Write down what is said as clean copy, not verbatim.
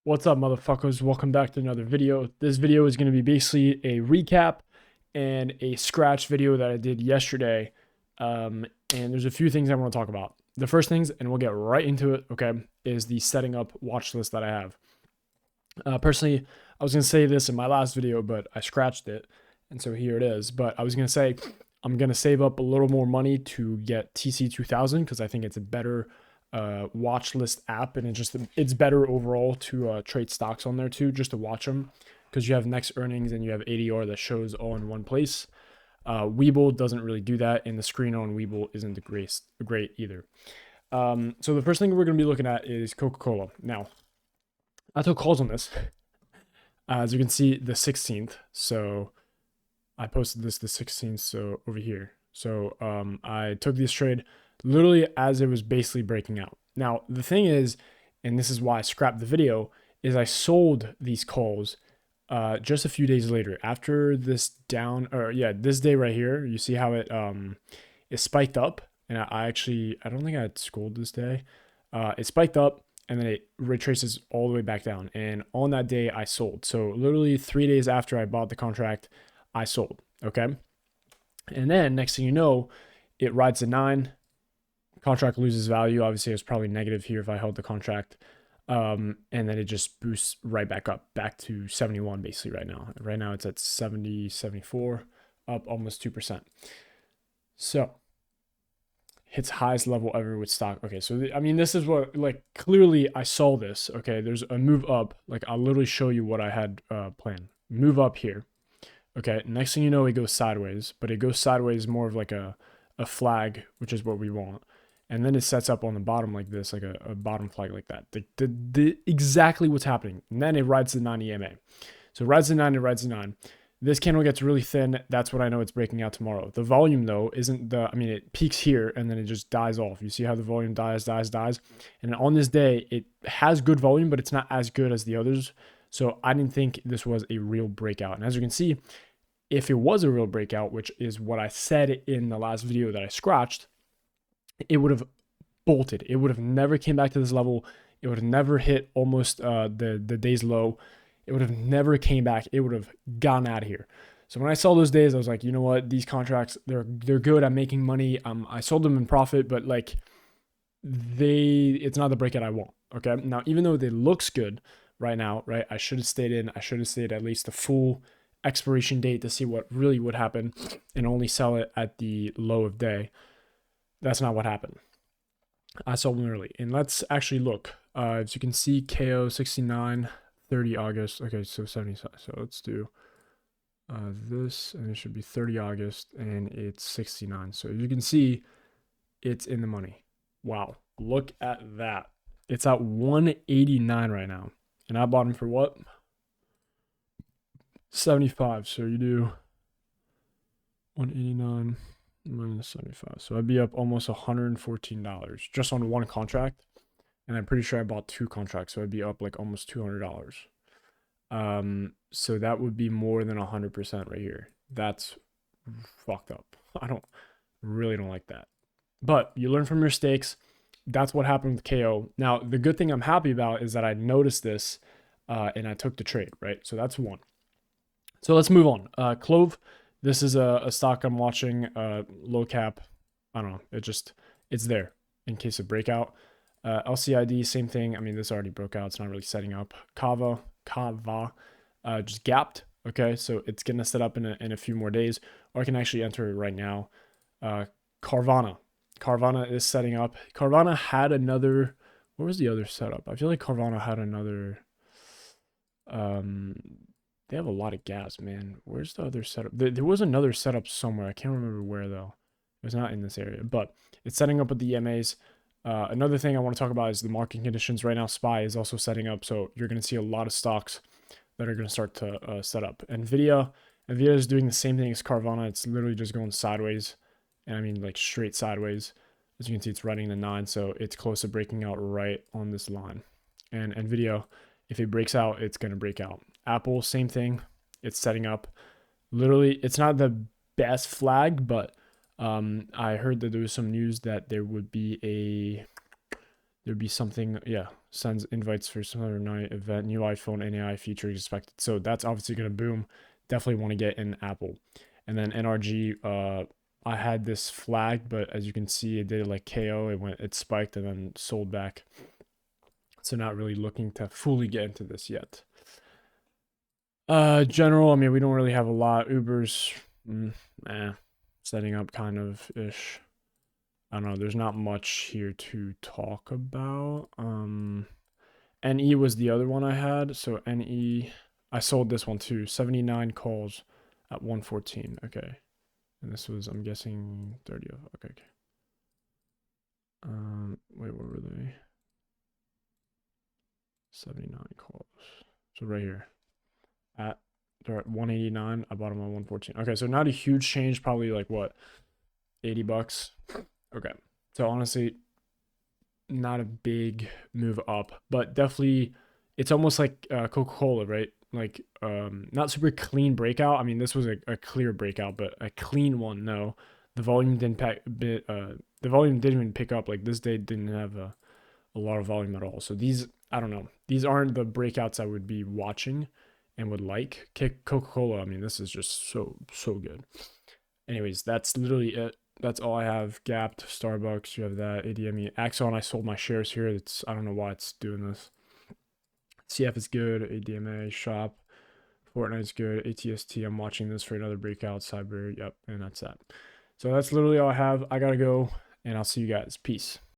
What's up, motherfuckers? Welcome back to another video. This video is going to be basically a recap and a scratch video that I did yesterday. And there's a few things I want to talk about. The first things, and we'll get right into it, okay, is the setting up watch list that I have. Personally, I was going to say this in my last video, but I scratched it. And so here it is. But I was going to say I'm going to save up a little more money to get TC2000 because I think it's a better watch list app, and it's better overall to trade stocks on there too, just to watch them, because you have next earnings and you have ADR that shows all in one place. Webull doesn't really do that, and the screen on Webull isn't great either. So the first thing we're going to be looking at is Coca-Cola. Now, I took calls on this, as you can see, the 16th. So I posted this the 16th, so over here. So I took this trade literally as it was basically breaking out. Now, the thing is, and this is why I scrapped the video, is I sold these calls just a few days later after this this day right here. You see how it spiked up, and I don't think I had scolded this day. It spiked up and then it retraces all the way back down. And on that day I sold. So literally 3 days after I bought the contract, I sold. Okay. And then next thing you know, it rides to 9. Contract loses value. Obviously, it was probably negative here if I held the contract. And then it just boosts right back up, back to 71 basically right now. Right now it's at 70, 74, up almost 2%. So hits highest level ever with stock. Okay, so I mean, this is what, like, clearly I saw this. Okay, there's a move up. Like, I'll literally show you what I had planned. Move up here. Okay, next thing you know, it goes sideways, but it goes sideways more of like a flag, which is what we want. And then it sets up on the bottom like this, like a bottom flag like that. Exactly what's happening. And then it rides the 9 EMA. So it rides the 9, it rides the 9. This candle gets really thin. That's what I know it's breaking out tomorrow. The volume, though, it peaks here and then it just dies off. You see how the volume dies. And on this day, it has good volume, but it's not as good as the others. So I didn't think this was a real breakout. And as you can see, if it was a real breakout, which is what I said in the last video that I scratched, it would have bolted. It would have never came back to this level. It would have never hit almost the day's low. It would have never came back. It would have gone out of here. So when I saw those days, I was like, you know what? These contracts, they're good at making money. I sold them in profit, but like it's not the breakout I want. Okay. Now, even though it looks good right now, right? I should have stayed in. I should have stayed at least the full expiration date to see what really would happen and only sell it at the low of day. That's not what happened. I sold them early. And let's actually look. As you can see, KO 69, 30 August. Okay, so 70. So let's do this, and it should be 30 August, and it's 69. So you can see it's in the money. Wow. Look at that. It's at 189 right now. And I bought them for what? 75. So you do 189 minus 75. So I'd be up almost $114 just on one contract. And I'm pretty sure I bought 2 contracts. So I'd be up like almost $200. So that would be more than 100% right here. That's fucked up. I really don't like that. But you learn from your mistakes. That's what happened with KO. Now, the good thing I'm happy about is that I noticed this and I took the trade, right? So that's one. So let's move on. Clove. This is a stock I'm watching, low cap. I don't know. It's there in case of breakout. LCID, same thing. I mean, this already broke out. It's not really setting up. Kava, just gapped. Okay, so it's going to set up in a few more days, or I can actually enter it right now. Carvana is setting up. Carvana had another. What was the other setup? I feel like Carvana had another. They have a lot of gas, man. Where's the other setup? There was another setup somewhere. I can't remember where, though. It was not in this area, but it's setting up with the EMAs. Another thing I want to talk about is the market conditions. Right now, SPY is also setting up, so you're going to see a lot of stocks that are going to start to set up. NVIDIA is doing the same thing as Carvana. It's literally just going sideways, and I mean like straight sideways. As you can see, it's running the 9, so it's close to breaking out right on this line. And NVIDIA, if it breaks out, it's going to break out. Apple, same thing. It's setting up. Literally, it's not the best flag, but I heard that there was some news that there would be there'd be something, yeah, sends invites for some other night event, new iPhone NAI feature expected. So that's obviously going to boom. Definitely want to get in Apple. And then NRG, I had this flagged, but as you can see, it did like KO. It spiked and then sold back. So not really looking to fully get into this yet. General, I mean, we don't really have a lot. Uber's, setting up kind of ish. I don't know. There's not much here to talk about. NE was the other one I had. So NE, I sold this one too. 79 calls at 114. Okay. And this was, I'm guessing, 30 of. Okay. Wait, what were they? 79 calls. So right here. They're at 189. I bought them on 114. Okay, so not a huge change. Probably like what, 80 bucks. Okay. So honestly, not a big move up, but definitely it's almost like Coca-Cola, right? Like not super clean breakout. I mean, this was a clear breakout, but a clean one, no. The volume didn't the volume didn't even pick up. Like this day didn't have a lot of volume at all. So these, I don't know. These aren't the breakouts I would be watching and would like. Coca-Cola, I mean, this is just so good. Anyways, that's literally it. That's all I have. Gapped, Starbucks, you have that, ADME. Axon, I sold my shares here. It's, I don't know why it's doing this. CF is good, ADMA, Shop, Fortnite's good, ATST, I'm watching this for another breakout, Cyber, yep, and that's that. So that's literally all I have. I gotta go, and I'll see you guys. Peace.